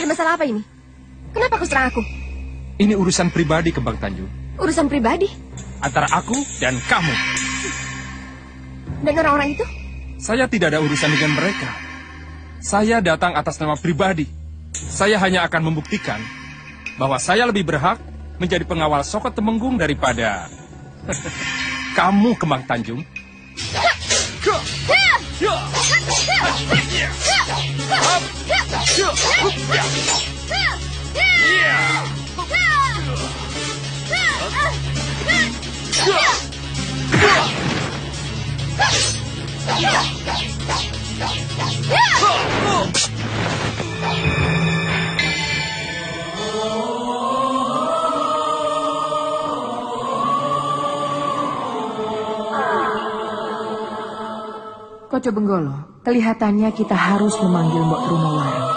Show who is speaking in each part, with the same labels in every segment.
Speaker 1: masalah apa ini? Kenapa kau serang aku?
Speaker 2: Ini urusan pribadi, Kembang Tanjung.
Speaker 1: Urusan pribadi?
Speaker 2: Antara aku dan kamu.
Speaker 1: Dan orang-orang itu?
Speaker 2: Saya tidak ada urusan dengan mereka. Saya datang atas nama pribadi. Saya hanya akan membuktikan bahwa saya lebih berhak menjadi pengawal Soko Temenggung daripada kamu, Kembang Tanjung.
Speaker 3: Koco Benggolo, kelihatannya kita harus memanggil Mbok Trunowareng.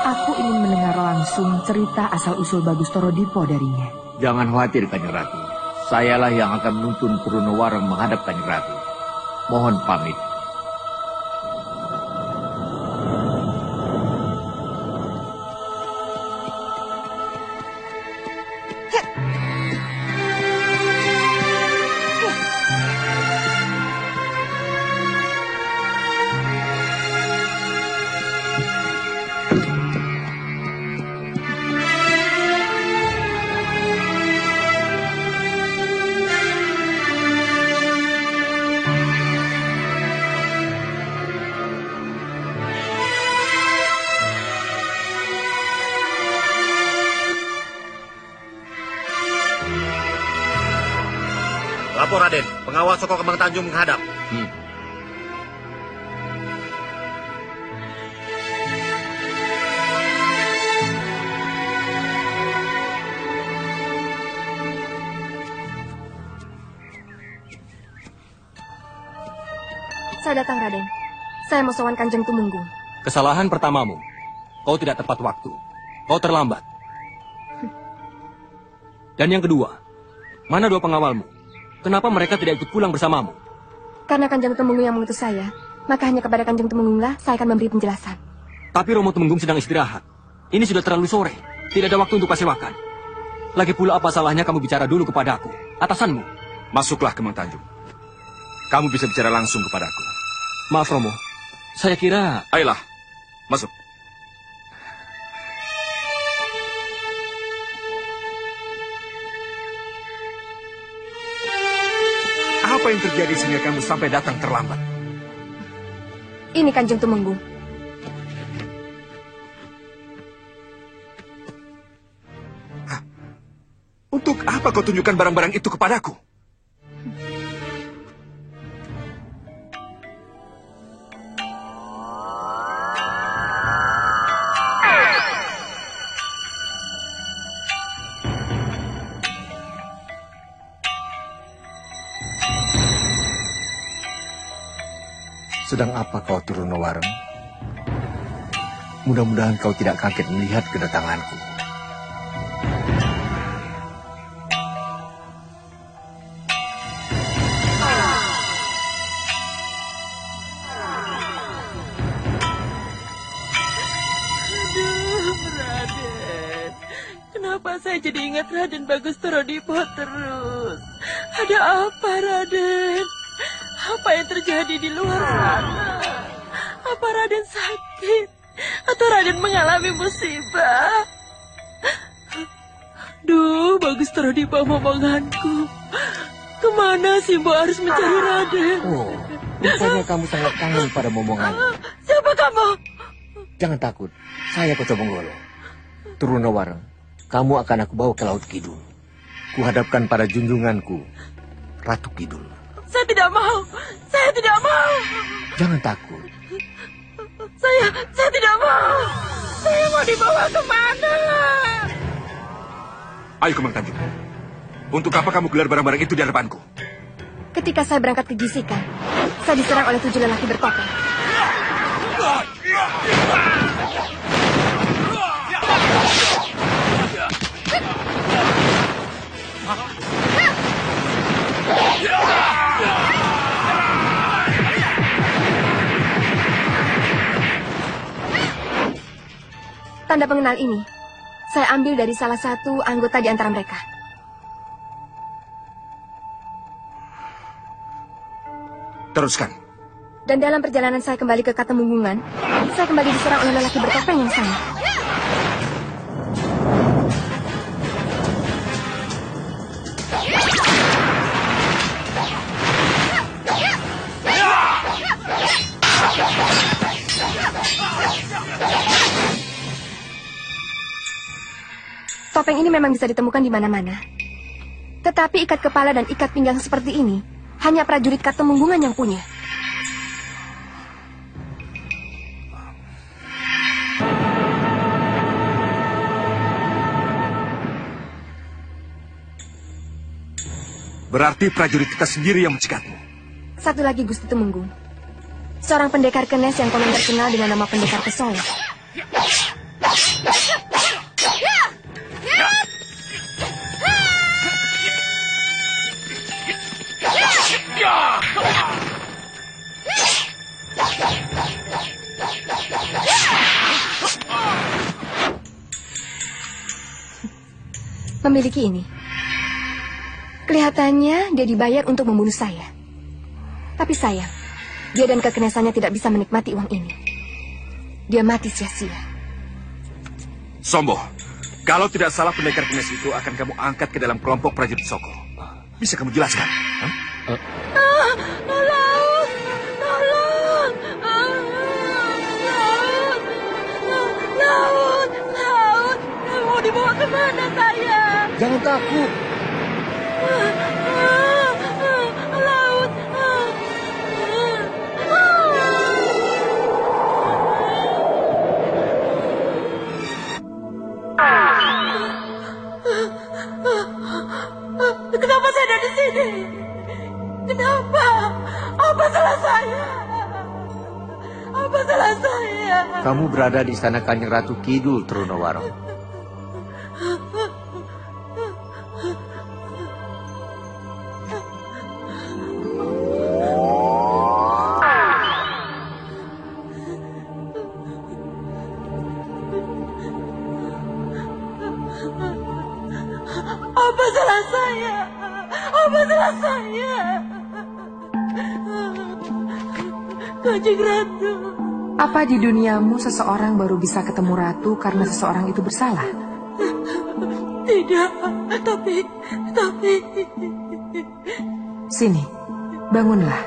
Speaker 3: Aku ingin mendengar langsung cerita asal-usul Bagus Torodipo darinya.
Speaker 4: Jangan khawatir, Kanjeng Ratu. Sayalah yang akan menuntun Trunowareng menghadap Kanjeng Ratu. Mohon pamit.
Speaker 5: Lapor Raden, pengawal Soko Kembang Tanjung menghadap.
Speaker 1: Saya datang, Raden. Saya mau sowan Kanjeng Tumenggung.
Speaker 6: Kesalahan pertamamu. Kau tidak tepat waktu. Kau terlambat. Dan yang kedua, mana dua pengawalmu? Kenapa mereka tidak ikut pulang bersamamu?
Speaker 1: Karena Kanjeng Tumenggung yang mengutus saya, maka hanya kepada Kanjeng Tumenggunglah saya akan memberi penjelasan.
Speaker 6: Tapi Romo Temenggung sedang istirahat. Ini sudah terlalu sore. Tidak ada waktu untuk pasewakan. Lagi pula apa salahnya kamu bicara dulu kepada aku, atasanmu?
Speaker 2: Masuklah, Kembang Tanjung. Kamu bisa bicara langsung kepadaku.
Speaker 6: Maaf, Romo. Saya kira...
Speaker 2: Ayolah, masuk. Apa yang terjadi sehingga kamu sampai datang terlambat?
Speaker 1: Ini Kanjeng Tumenggung.
Speaker 2: Untuk apa kau tunjukkan barang-barang itu kepadaku?
Speaker 4: Sedang apa kau, Trunowareng? Mudah-mudahan kau tidak kaget melihat kedatanganku.
Speaker 3: Aduh, Raden. Kenapa saya jadi ingat Raden Bagus Torodipo terus? Ada apa, Raden? Apa yang terjadi di luar sana? Apa Raden sakit? Atau Raden mengalami musibah? Duh, Bagus Torodipo momonganku. Kemana sih Mbok harus mencari Raden?
Speaker 4: Oh, rupanya kamu sangat kangen pada momongan.
Speaker 3: Siapa kamu?
Speaker 4: Jangan takut, saya Koco Benggolo. Trunowareng, kamu akan aku bawa ke Laut Kidul. Kuhadapkan pada junjunganku, Ratu Kidul.
Speaker 3: Saya tidak mau. Saya tidak mau.
Speaker 4: Jangan takut.
Speaker 3: Saya tidak mau. Saya mau dibawa kemana?
Speaker 2: Ayo, Kembang Tanjung. Untuk apa kamu gelar barang-barang itu di hadapanku?
Speaker 1: Ketika saya berangkat ke Gisikan, saya diserang oleh 7 lelaki bertopeng. Tanda pengenal ini saya ambil dari salah satu anggota di antara mereka.
Speaker 2: Teruskan.
Speaker 1: Dan dalam perjalanan saya kembali ke Katemunggungan, saya kembali diserang oleh lelaki bertopeng yang sama. Topeng ini memang bisa ditemukan di mana-mana. Tetapi ikat kepala dan ikat pinggang seperti ini hanya prajurit Katemunggungan yang punya.
Speaker 2: Berarti prajurit kita sendiri yang mencegahmu.
Speaker 1: Satu lagi Gusti Temenggung. Seorang pendekar kenes yang konon terkenal dengan nama pendekar Pesolek. Memiliki ini. Kelihatannya dia dibayar untuk membunuh saya. Tapi sayang, dia dan kekenesannya tidak bisa menikmati uang ini. Dia mati sia-sia.
Speaker 2: Sombo, kalau tidak salah pendekar kenes itu akan kamu angkat ke dalam kelompok prajurit Soko. Bisa kamu jelaskan?
Speaker 1: Tolong! Tolong! Laut! Mau dibawa kemana saya?
Speaker 4: Jangan takut.
Speaker 1: Laut! Kenapa saya ada di sini? Kenapa? Apa salah saya? Apa salah saya?
Speaker 4: Kamu berada di istana Kanjeng Ratu Kidul, Trunowarong.
Speaker 1: Apa salah saya? Apa salah saya? Kanjeng Ratu.
Speaker 3: Apa di duniamu seseorang baru bisa ketemu ratu karena seseorang itu bersalah?
Speaker 1: Tidak, tapi...
Speaker 3: Sini, bangunlah.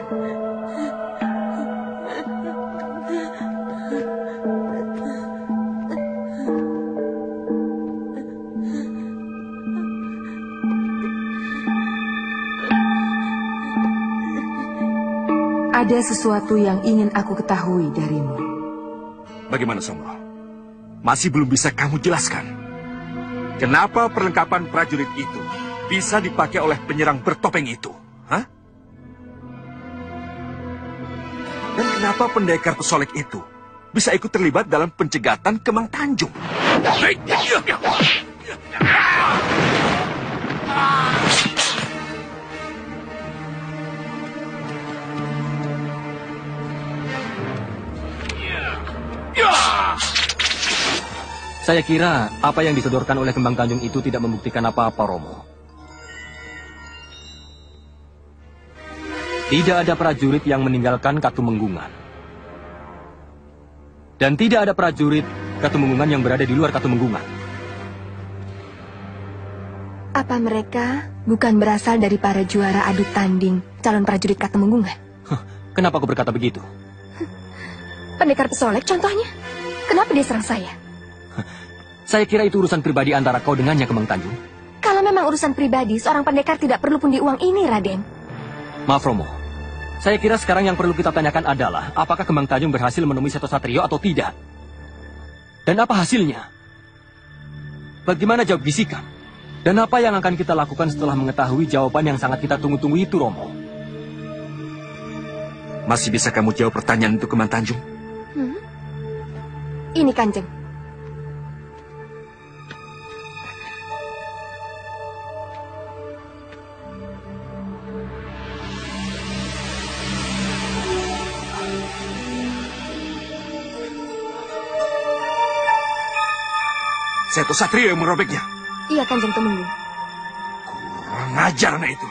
Speaker 3: Ada sesuatu yang ingin aku ketahui darimu.
Speaker 2: Bagaimana, Sombo? Masih belum bisa kamu jelaskan. Kenapa perlengkapan prajurit itu bisa dipakai oleh penyerang bertopeng itu? Hah? Dan kenapa pendekar Pesolek itu bisa ikut terlibat dalam pencegatan Kemang Tanjung?
Speaker 6: Saya kira apa yang disodorkan oleh Kembang Tanjung itu tidak membuktikan apa-apa, Romo. Tidak ada prajurit yang meninggalkan Katemenggungan. Dan tidak ada prajurit Katemenggungan yang berada di luar Katemenggungan.
Speaker 1: Apa mereka bukan berasal dari para juara adu tanding calon prajurit Katemenggungan?
Speaker 6: Kenapa kau berkata begitu?
Speaker 1: Pendekar Pesolek contohnya. Kenapa dia serang saya?
Speaker 6: Saya kira itu urusan pribadi antara kau dengannya, Kembang Tanjung.
Speaker 1: Kalau memang urusan pribadi, seorang pendekar tidak perlu pundi uang ini, Raden.
Speaker 6: Maaf, Romo. Saya kira sekarang yang perlu kita tanyakan adalah apakah Kembang Tanjung berhasil menemui Seto Satrio atau tidak? Dan apa hasilnya? Bagaimana jawab bisikan? Dan apa yang akan kita lakukan setelah mengetahui jawaban yang sangat kita tunggu-tunggu itu, Romo?
Speaker 2: Masih bisa kamu jawab pertanyaan itu, Kembang Tanjung?
Speaker 1: Ini, Kanjeng.
Speaker 7: Seto Satrio yang merobeknya.
Speaker 1: Iya, Kanjeng Tumenggung.
Speaker 7: Kurang ajar anak itu.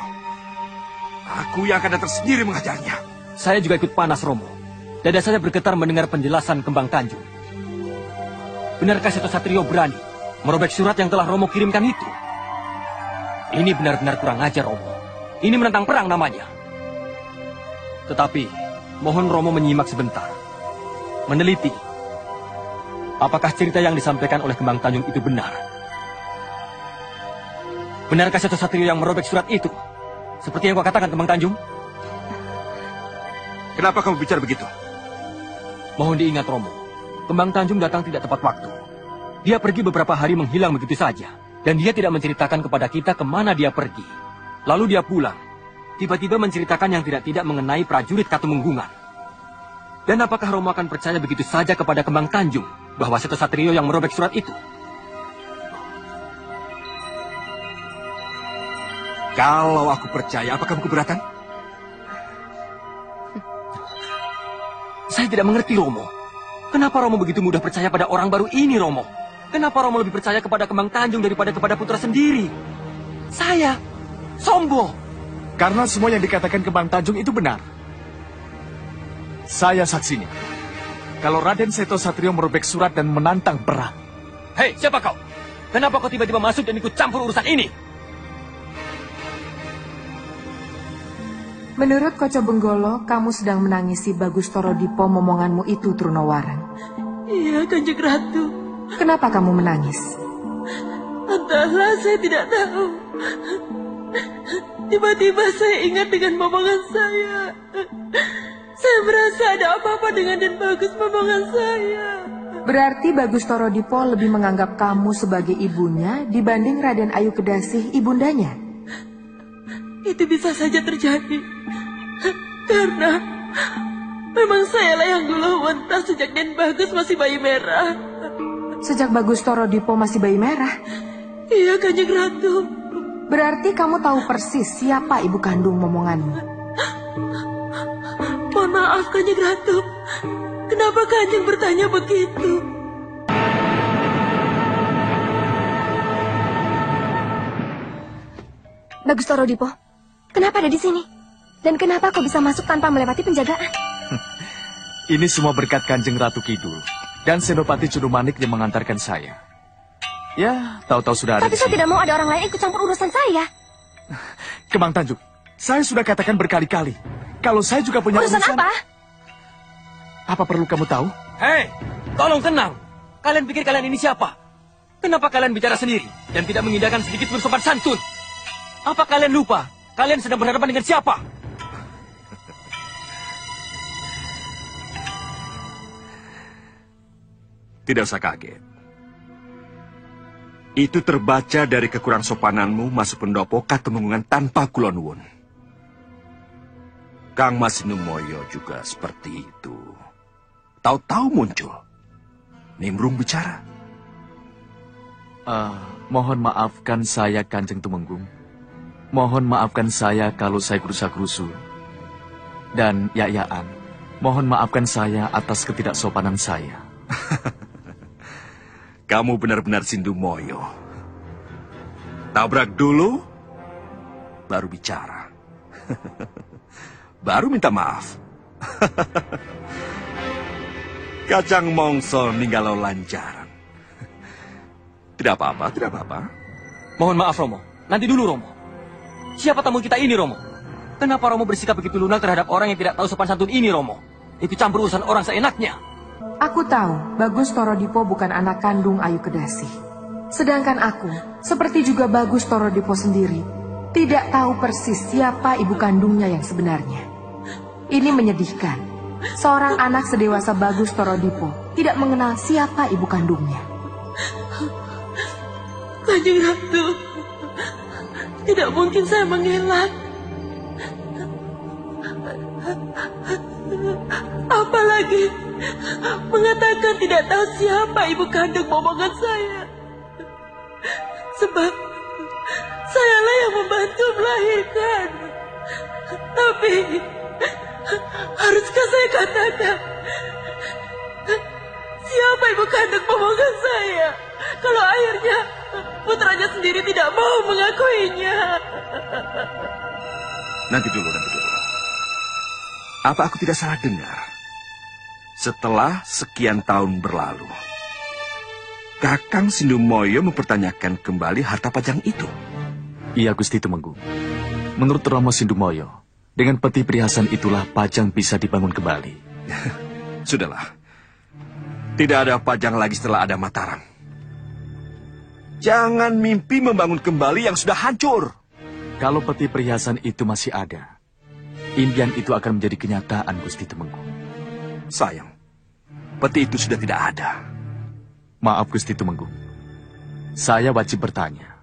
Speaker 7: Aku yang akan datang sendiri mengajarnya.
Speaker 6: Saya juga ikut panas, Romo. Dada saya bergetar mendengar penjelasan Kembang Tanjung. Benarkah Seto Satrio berani merobek surat yang telah Romo kirimkan itu? Ini benar-benar kurang ajar, Romo. Ini menentang perang namanya. Tetapi, mohon Romo menyimak sebentar. Meneliti. Apakah cerita yang disampaikan oleh Kembang Tanjung itu benar? Benarkah Seto Satrio yang merobek surat itu? Seperti yang kau katakan, Kembang Tanjung?
Speaker 7: Kenapa kamu bicara begitu?
Speaker 6: Mohon diingat, Romo. Kembang Tanjung datang tidak tepat waktu. Dia pergi beberapa hari menghilang begitu saja. Dan dia tidak menceritakan kepada kita kemana dia pergi. Lalu dia pulang. Tiba-tiba menceritakan yang tidak-tidak mengenai prajurit Katumenggungan. Dan apakah Romo akan percaya begitu saja kepada Kembang Tanjung bahwa Seto Satrio yang merobek surat itu?
Speaker 7: Kalau aku percaya, apa kamu keberatan?
Speaker 6: Saya tidak mengerti, Romo. Kenapa Romo begitu mudah percaya pada orang baru ini, Romo? Kenapa Romo lebih percaya kepada Kembang Tanjung daripada kepada putra sendiri? Saya sombong.
Speaker 8: Karena semua yang dikatakan Kembang Tanjung itu benar. Saya saksinya. Kalau Raden Seto Satrio merobek surat dan menantang perang.
Speaker 6: Hei, siapa kau? Kenapa kau tiba-tiba masuk dan ikut campur urusan ini?
Speaker 3: Menurut Koco Benggolo, kamu sedang menangisi Bagus Toro Dipo momonganmu itu, Trunowaran.
Speaker 9: Iya, Kanjeng Ratu.
Speaker 3: Kenapa kamu menangis?
Speaker 9: Entahlah, saya tidak tahu. Tiba-tiba saya ingat dengan momongan saya. Saya merasa ada apa-apa dengan Den Bagus momongan saya.
Speaker 3: Berarti Bagus Toro Dipo lebih menganggap kamu sebagai ibunya dibanding Raden Ayu Kedasih ibundanya.
Speaker 9: Itu bisa saja terjadi. Karena memang sayalah yang dulu mentah sejak Den Bagus masih bayi merah.
Speaker 3: Sejak Bagus Toro Dipo masih bayi merah?
Speaker 9: Iya, Kanjeng Ratu.
Speaker 3: Berarti kamu tahu persis siapa ibu kandung momonganmu.
Speaker 9: Mohon maaf, Kanjeng Ratu. Kenapa Kanjeng bertanya begitu?
Speaker 1: Bagus Toro Dipo, kenapa ada di sini? Dan kenapa kau bisa masuk tanpa melewati penjagaan?
Speaker 8: Ini semua berkat Kanjeng Ratu Kidul dan Senopati Cudumanik yang mengantarkan saya. Ya, tahu-tahu sudah ada.
Speaker 1: Tapi saya tidak mau ada orang lain ikut campur urusan saya.
Speaker 8: Kembang Tanjung, saya sudah katakan berkali-kali. Kalau saya juga punya
Speaker 1: urusan apa?
Speaker 8: Apa perlu kamu tahu?
Speaker 6: Hei, tolong tenang. Kalian pikir kalian ini siapa? Kenapa kalian bicara sendiri dan tidak mengindahkan sedikit bersopan santun? Apa kalian lupa? Kalian sedang berhadapan dengan siapa?
Speaker 7: Tidak usah kaget. Itu terbaca dari kekurang sopananmu masuk pendopo Katumenggungan tanpa kulonwun. Kang Mas Numoyo juga seperti itu. Tahu-tahu muncul. Nimrung bicara.
Speaker 8: Mohon maafkan saya, Kanjeng Tumenggung. Mohon maafkan saya kalau saya kerusak-kerusu. Dan Yayaan, mohon maafkan saya atas ketidaksopanan saya.
Speaker 7: Kamu benar-benar Sindu Moyo. Tabrak dulu, baru bicara. Baru minta maaf. Kacang mongso ninggalo lancaran. Tidak apa-apa, tidak apa-apa.
Speaker 6: Mohon maaf, Romo. Nanti dulu, Romo. Siapa tamu kita ini, Romo? Kenapa Romo bersikap begitu lunak terhadap orang yang tidak tahu sopan santun ini, Romo? Ikut campur urusan orang seenaknya.
Speaker 3: Aku tahu Bagus Toro Dipo bukan anak kandung Ayu Kedasih. Sedangkan aku, seperti juga Bagus Toro Dipo sendiri, tidak tahu persis siapa ibu kandungnya yang sebenarnya. Ini menyedihkan. Seorang anak sedewasa Bagus Toro Dipo tidak mengenal siapa ibu kandungnya.
Speaker 9: Kanjeng Ratu, tidak mungkin saya mengelak. Apalagi mengatakan tidak tahu siapa ibu kandung momongan saya. Sebab sayalah yang membantu melahirkan. Tapi haruskah saya katakan siapa ibu kandung momongan saya? kalau akhirnya putranya sendiri tidak mau mengakuinya.
Speaker 7: Nanti dulu. Apa aku tidak salah dengar? Setelah sekian tahun berlalu, Kakang Sindumoyo mempertanyakan kembali harta pajang itu.
Speaker 8: Iya, Gusti Tumenggung. Menurut Romo Sindumoyo, dengan peti perhiasan itulah pajang bisa dibangun kembali.
Speaker 7: Sudahlah. Tidak ada pajang lagi setelah ada Mataram. Jangan mimpi membangun kembali yang sudah hancur.
Speaker 8: Kalau peti perhiasan itu masih ada, impian itu akan menjadi kenyataan, Gusti Tumenggung.
Speaker 7: Sayang, peti itu sudah tidak ada.
Speaker 8: Maaf, Gusti Tumenggung. Saya wajib bertanya,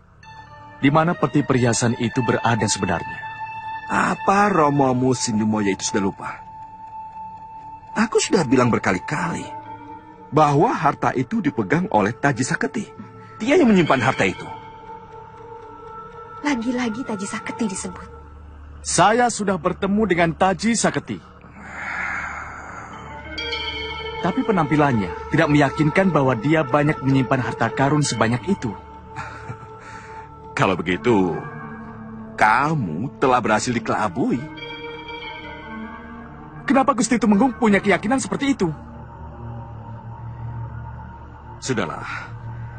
Speaker 8: di mana peti perhiasan itu berada sebenarnya?
Speaker 7: Apa Romomu Sindumoyo itu sudah lupa? Aku sudah bilang berkali-kali bahwa harta itu dipegang oleh Taji Saketi. Dia yang menyimpan harta itu.
Speaker 1: Lagi-lagi Taji Saketi disebut.
Speaker 8: Saya sudah bertemu dengan Taji Saketi. Tapi penampilannya tidak meyakinkan bahwa dia banyak menyimpan harta karun sebanyak itu.
Speaker 7: Kalau begitu, kamu telah berhasil dikelabui.
Speaker 8: Kenapa Gusti Tumenggung punya keyakinan seperti itu?
Speaker 7: Sudahlah.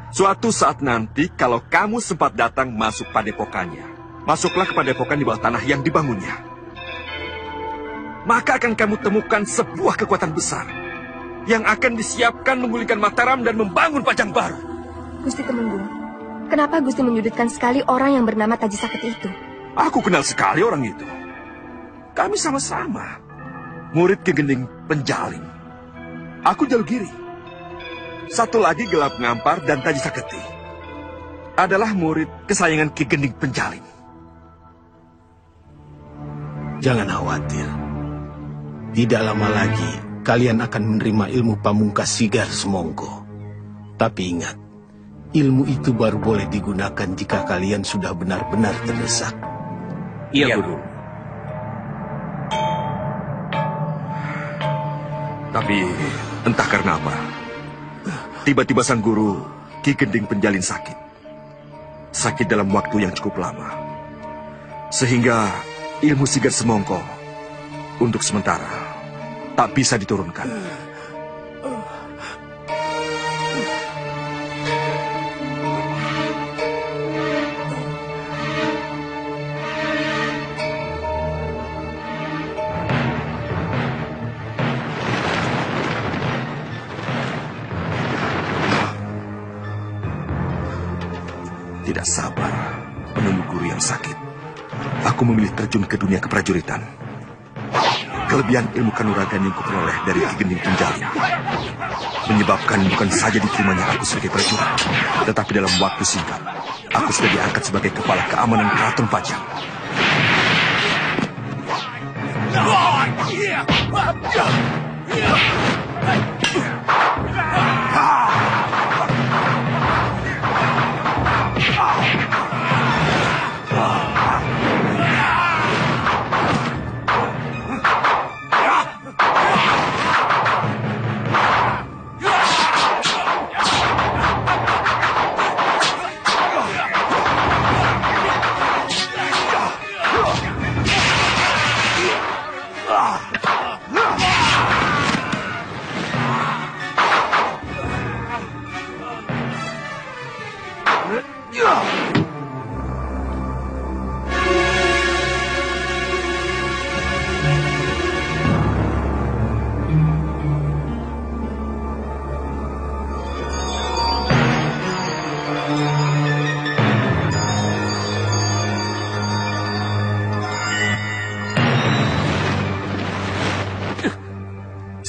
Speaker 7: Suatu saat nanti, kalau kamu sempat datang masuk padepokannya, masuklah ke padepokan di bawah tanah yang dibangunnya. Maka akan kamu temukan sebuah kekuatan besar yang akan disiapkan memulihkan Mataram dan membangun pajang baru.
Speaker 1: Gusti Tumenggung, kenapa Gusti menyudutkan sekali orang yang bernama Taji Saketi itu?
Speaker 7: Aku kenal sekali orang itu. Kami sama-sama murid Ki Gending Penjaling. Aku Jalugiri. Satu lagi Gelap Ngampar dan Taji Saketi adalah murid kesayangan Ki Gending Penjaling.
Speaker 10: Jangan khawatir. Tidak lama lagi kalian akan menerima ilmu pamungkas Sigar Semongko. Tapi ingat, ilmu itu baru boleh digunakan jika kalian sudah benar-benar terdesak.
Speaker 7: Iya, Guru. Tapi entah karena apa, tiba-tiba sang guru Ki Gending Penjalin sakit. Sakit dalam waktu yang cukup lama. Sehingga ilmu Sigar Semongko untuk sementara tak bisa diturunkan. Tidak sabar menunggu guru yang sakit. Aku memilih terjun ke dunia keprajuritan. Kelebihan ilmu kanuragan yang kuperoleh dari Ki Gending Penjalin menyebabkan bukan saja diterimanya aku sebagai prajurit, tetapi dalam waktu singkat aku sudah diangkat sebagai kepala keamanan Keraton Pajang.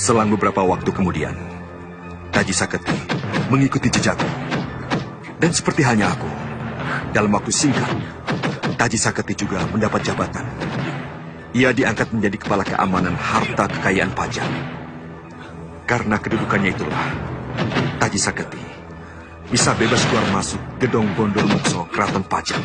Speaker 7: Selang beberapa waktu kemudian, Taji Saketi mengikuti jejakku. Dan seperti halnya aku, dalam waktu singkat, Taji Saketi juga mendapat jabatan. Ia diangkat menjadi kepala keamanan harta kekayaan Pajang. Karena kedudukannya itulah, Taji Saketi bisa bebas keluar masuk gedung Gondol Mokso Keraton Pajang.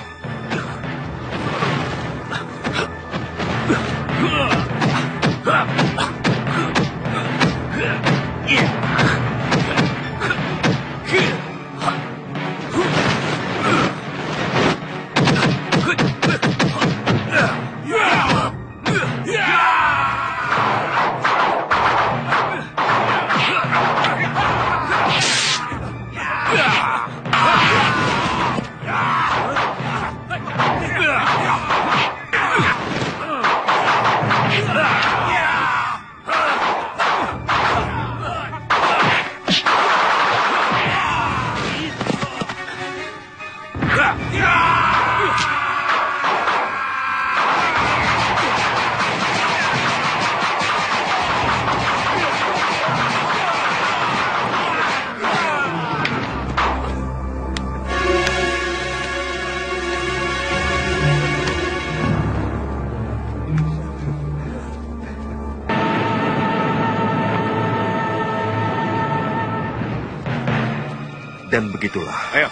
Speaker 7: Dan begitulah.
Speaker 2: Ayo.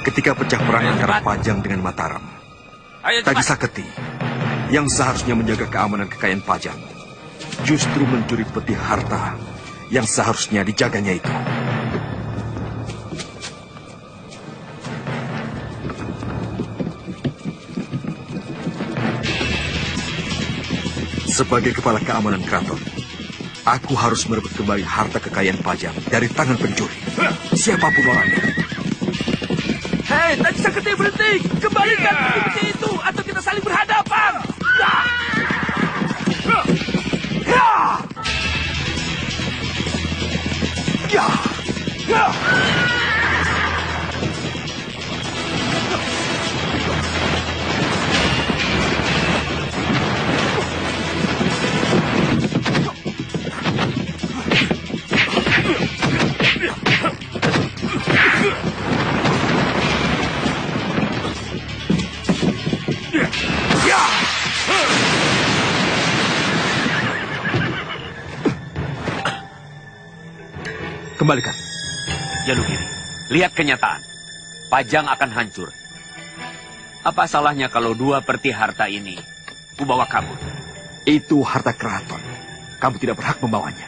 Speaker 7: Ketika pecah perang
Speaker 2: Ayo,
Speaker 7: antara
Speaker 2: cepat.
Speaker 7: Pajang dengan Mataram,
Speaker 2: Ayo
Speaker 7: Taji
Speaker 2: cepat.
Speaker 7: Saketi yang seharusnya menjaga keamanan kekayaan Pajang justru mencuri peti harta yang seharusnya dijaganya itu. Sebagai kepala keamanan keraton, aku harus merebut kembali harta kekayaan Pajang dari tangan pencuri, siapapun orangnya.
Speaker 6: Hei, Taji Saketi berhenti! Kembalikan peti itu atau kita saling berhadapan!
Speaker 7: Kembalikan.
Speaker 11: Jalugiri, lihat kenyataan. Pajang akan hancur. Apa salahnya kalau 2/3 harta ini kubawa kabur?
Speaker 7: Itu harta keraton. Kamu tidak berhak membawanya.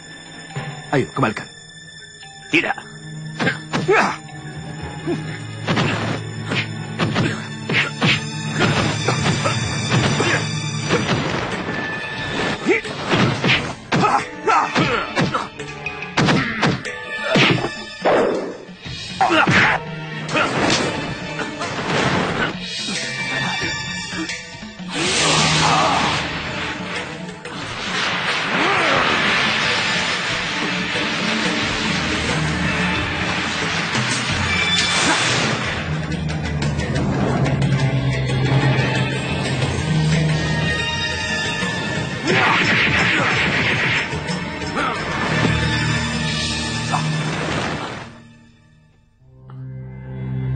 Speaker 7: Ayo, kembalikan.
Speaker 11: Tidak.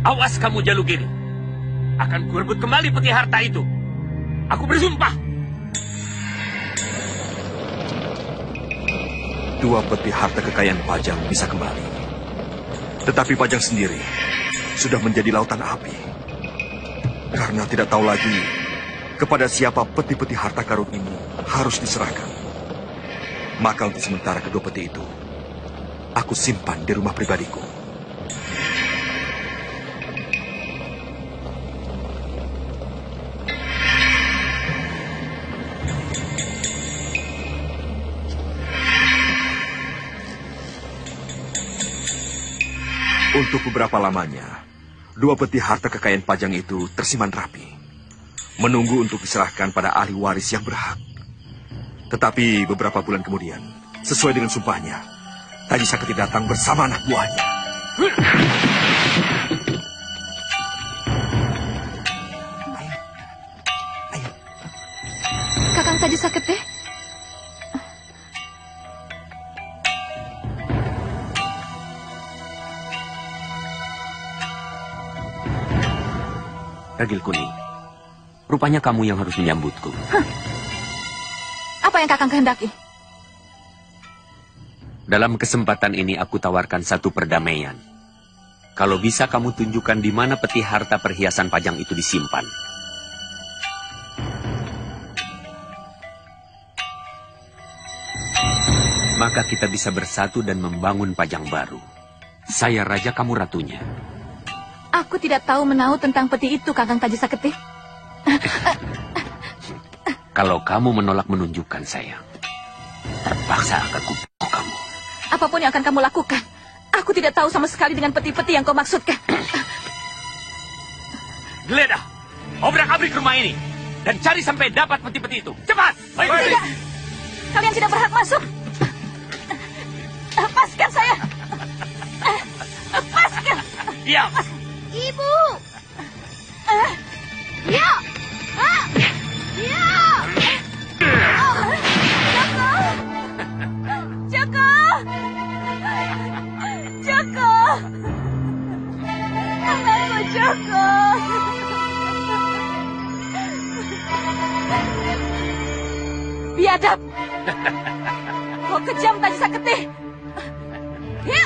Speaker 11: Awas kamu, Jalugiri. Akan kurebut kembali peti harta itu. Aku bersumpah.
Speaker 7: 2 peti harta kekayaan Pajang bisa kembali. Tetapi Pajang sendiri sudah menjadi lautan api. Karena tidak tahu lagi kepada siapa peti-peti harta karun ini harus diserahkan. Maka untuk sementara kedua peti itu, aku simpan di rumah pribadiku. Untuk beberapa lamanya, 2 peti harta kekayaan Pajang itu tersimpan rapi, menunggu untuk diserahkan pada ahli waris yang berhak. Tetapi beberapa bulan kemudian, sesuai dengan sumpahnya, Taji Saketi datang bersama anak buahnya.
Speaker 1: Kakang Taji Saketi?
Speaker 11: Ragil Kuning, rupanya kamu yang harus menyambutku.
Speaker 1: Apa yang Kakang kehendaki?
Speaker 11: Dalam kesempatan ini aku tawarkan satu perdamaian. Kalau bisa kamu tunjukkan di mana peti harta perhiasan Pajang itu disimpan. Maka kita bisa bersatu dan membangun Pajang baru. Saya raja, kamu ratunya.
Speaker 1: Aku tidak tahu menahu tentang peti itu, Kakang Taji Saketi.
Speaker 11: Kalau kamu menolak menunjukkan saya, terpaksa akan kubunuh kamu.
Speaker 1: Apapun yang akan kamu lakukan, aku tidak tahu sama sekali dengan peti-peti yang kau maksudkan.
Speaker 11: Geledah, obrak-abrik rumah ini, dan cari sampai dapat peti-peti itu. Cepat!
Speaker 1: Tidak, kalian tidak berhak masuk. Lepaskan saya. Lepaskan.
Speaker 11: Diam.
Speaker 1: Ibu. Ya. Ya. Joko. Joko. Anakku Joko. Biadab. Kau kejam, Taji Saketi. Ya.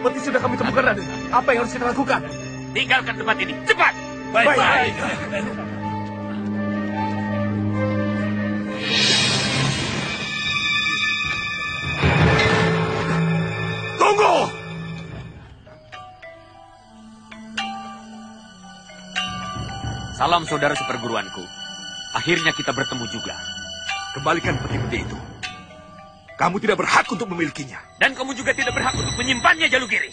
Speaker 10: Peti sudah kami temukan, Raden. Apa yang harus kita lakukan?
Speaker 11: Tinggalkan tempat ini, cepat!
Speaker 10: Baik.
Speaker 7: Tunggu!
Speaker 11: Salam saudara seperguruanku. Akhirnya kita bertemu juga.
Speaker 7: Kembalikan peti-peti itu. Kamu tidak berhak untuk memilikinya.
Speaker 11: Dan kamu juga tidak berhak untuk menyimpannya, Jalugiri.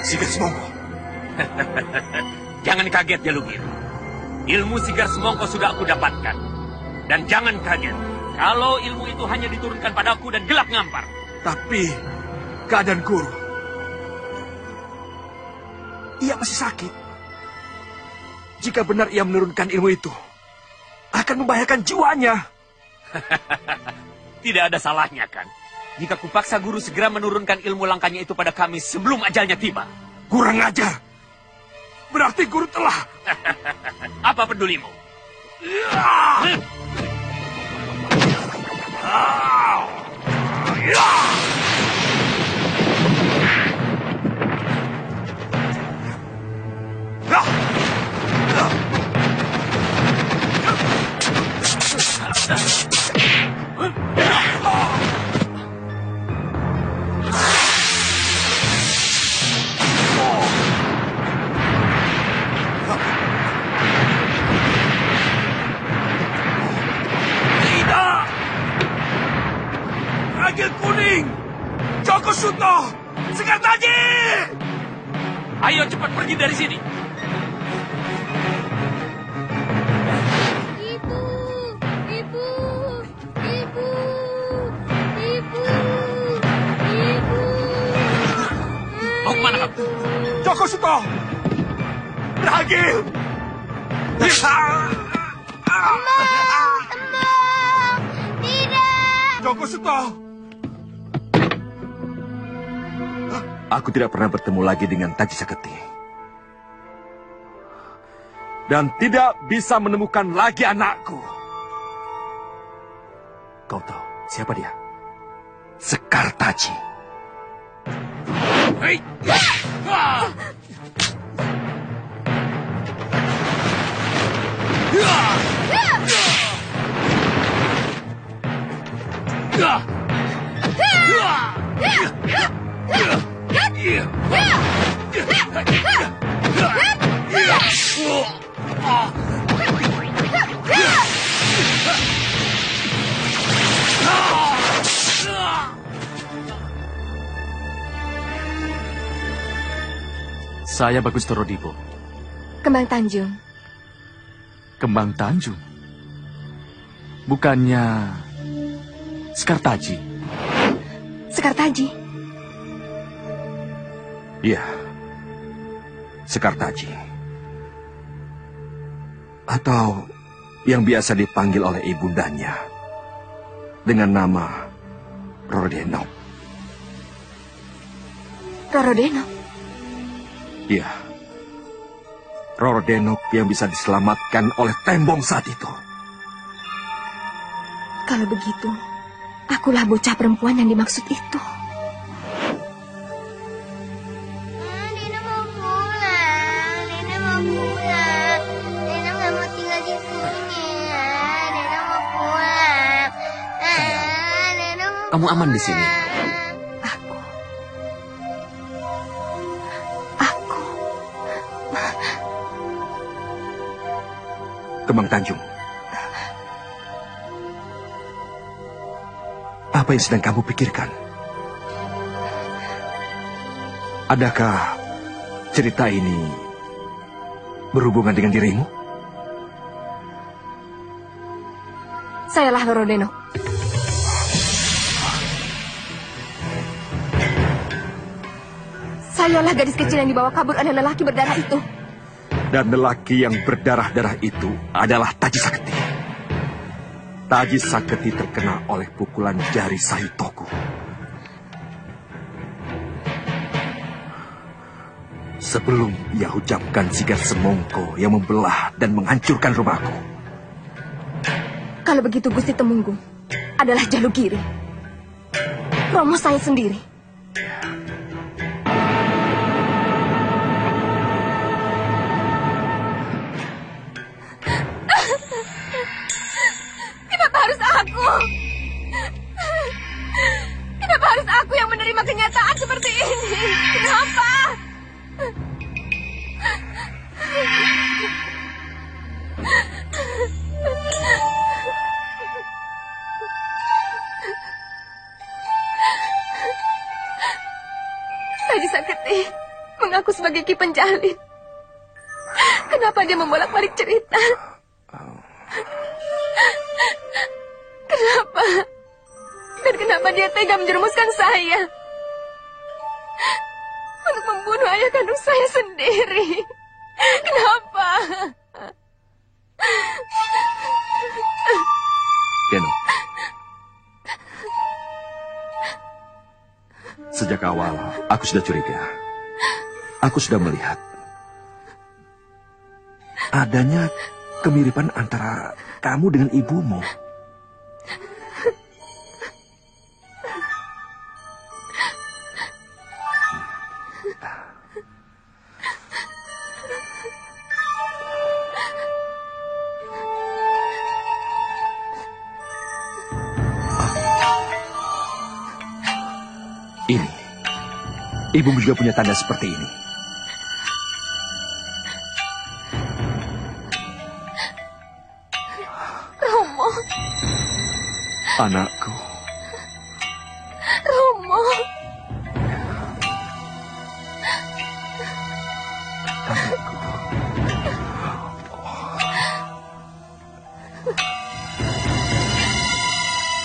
Speaker 7: Sigar Semongko.
Speaker 11: Jangan kaget, Jalugiri. Ilmu Sigar Semongko sudah aku dapatkan. Dan jangan kaget kalau ilmu itu hanya diturunkan padaku dan gelap ngampar.
Speaker 7: Tapi keadaan guru, ia masih sakit. Jika benar ia menurunkan ilmu itu, akan membahayakan jiwanya.
Speaker 11: Tidak ada salahnya, kan? Jika kupaksa guru segera menurunkan ilmu langkahnya itu pada kami sebelum ajalnya tiba.
Speaker 7: Kurang ajar. Berarti guru telah.
Speaker 11: Apa pedulimu?
Speaker 7: Ragil kuning! Joko Suto! Sekartaji!
Speaker 11: Ayo cepat pergi dari sini.
Speaker 12: Ibu.
Speaker 11: Mau kemana kamu?
Speaker 7: Joko Suto! Ragil!
Speaker 12: Tembak! Tidak!
Speaker 7: Joko Suto! Aku tidak pernah bertemu lagi dengan Taji Saketi. Dan tidak bisa menemukan lagi anakku. Kau tahu siapa dia? Sekar Taji.
Speaker 11: Hei!
Speaker 8: Saya Bagus Toro Dipo.
Speaker 1: Kembang Tanjung.
Speaker 8: Kembang Tanjung? Bukannya Sekartaji?
Speaker 1: Sekartaji?
Speaker 7: Iya. Sekartaji. Atau yang biasa dipanggil oleh ibundanya dengan nama Rorodenok.
Speaker 1: Rorodenok?
Speaker 7: Iya. Rorodenok yang bisa diselamatkan oleh tembong saat itu.
Speaker 1: Kalau begitu, akulah bocah perempuan yang dimaksud itu.
Speaker 12: Dina mau pulang. Dina nggak mau tinggal di sini. Dina mau pulang. Dina mau
Speaker 6: Kamu aman di sini.
Speaker 7: Kembang Tanjung. Apa yang sedang kamu pikirkan? Adakah cerita ini berhubungan dengan dirimu?
Speaker 1: Sayalah Rorodenok. Sayalah gadis kecil yang dibawa kabur oleh lelaki berdarah itu.
Speaker 7: Dan lelaki yang berdarah-darah itu adalah Taji Saketi. Taji Saketi terkena oleh pukulan jari Saitoku. Sebelum ia ucapkan Sigar Semongko yang membelah dan menghancurkan rumahku.
Speaker 1: Kalau begitu Gusti Temunggung adalah Jalukiri, Romo saya sendiri. Kenapa harus aku? Kenapa harus aku yang menerima kenyataan seperti ini? Kenapa? Raja Saketi mengaku sebagai Ki Penjalin. Kenapa dia membolak-balik cerita? Kenapa? Dan kenapa dia tega menjerumuskan saya untuk membunuh ayah kandung saya sendiri? Kenapa?
Speaker 7: Deno, sejak awal aku sudah curiga. Aku sudah melihat adanya kemiripan antara kamu dengan ibumu. Ini, ibumu juga punya tanda seperti ini.
Speaker 1: Romo.
Speaker 7: Anakku.
Speaker 1: Romo.
Speaker 7: Anakku.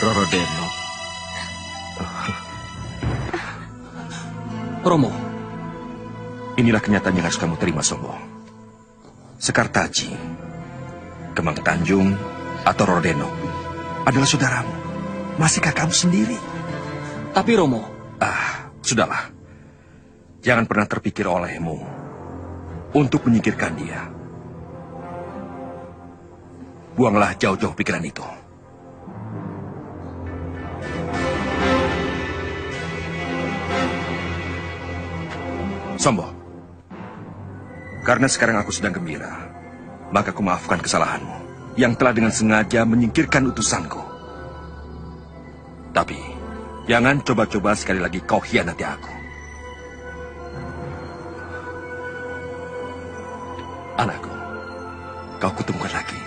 Speaker 7: Rorodeno.
Speaker 6: Romo.
Speaker 7: Inilah kenyataan yang harus kamu terima, Sombo. Sekartaji, Kemang Tanjung, atau Rodeno adalah saudaramu. Masihkah kamu sendiri?
Speaker 6: Tapi Romo...
Speaker 7: Sudahlah. Jangan pernah terpikir olehmu untuk menyingkirkan dia. Buanglah jauh-jauh pikiran itu. Sombo, karena sekarang aku sedang gembira, maka aku maafkan kesalahanmu yang telah dengan sengaja menyingkirkan utusanku. Tapi, jangan coba-coba sekali lagi kau hianati aku. Anakku, kau kutemukan lagi.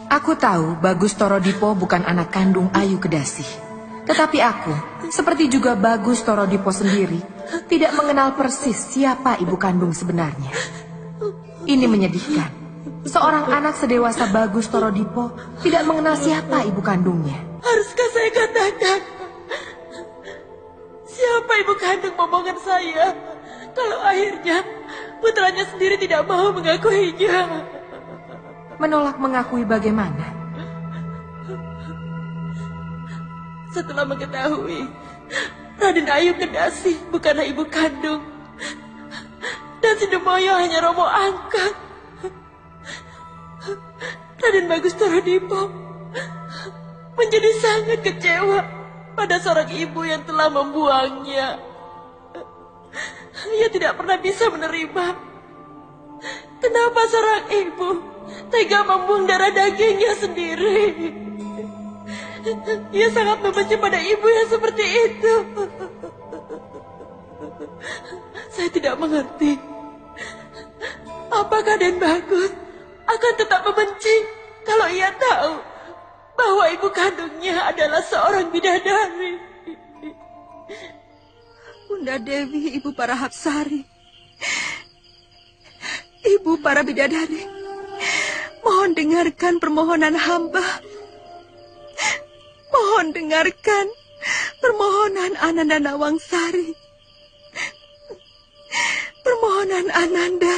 Speaker 3: Aku tahu Bagus Torodipo bukan anak kandung Ayu Kedasi. Tetapi aku, seperti juga Bagus Torodipo sendiri, tidak mengenal persis siapa ibu kandung sebenarnya. Ini menyedihkan. Seorang anak sedewasa Bagus Torodipo tidak mengenal siapa ibu kandungnya.
Speaker 9: Haruskah saya katakan siapa ibu kandung momongan saya kalau akhirnya putranya sendiri tidak mau mengakuinya?
Speaker 3: Menolak mengakui bagaimana?
Speaker 9: Setelah mengetahui Raden Ayu Kedasi bukanlah ibu kandung dan Sidemoyo hanya romo angkat, Raden Bagus Torodipo menjadi sangat kecewa pada seorang ibu yang telah membuangnya. Ia tidak pernah bisa menerima kenapa seorang ibu tega membuang darah dagingnya sendiri. Ia sangat membenci pada ibu yang seperti itu. Saya tidak mengerti. Apakah Den Bagus akan tetap membenci kalau ia tahu bahwa ibu kandungnya adalah seorang bidadari?
Speaker 13: Bunda Dewi, ibu para Hapsari, ibu para bidadari, mohon dengarkan permohonan hamba. Mohon dengarkan permohonan Ananda Nawangsari. Permohonan Ananda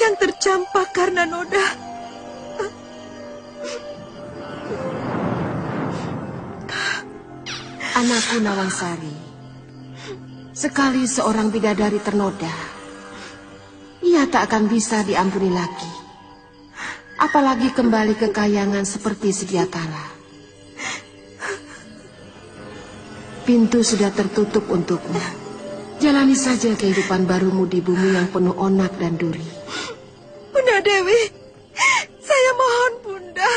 Speaker 13: yang tercampak karena noda.
Speaker 3: Anakku Nawangsari, Sekali seorang bidadari ternoda, ia tak akan bisa diampuni lagi. Apalagi kembali ke kayangan seperti sedia kala. Pintu sudah tertutup untukmu. Jalani saja kehidupan barumu di bumi yang penuh onak dan duri.
Speaker 13: Bunda Dewi, saya mohon Bunda.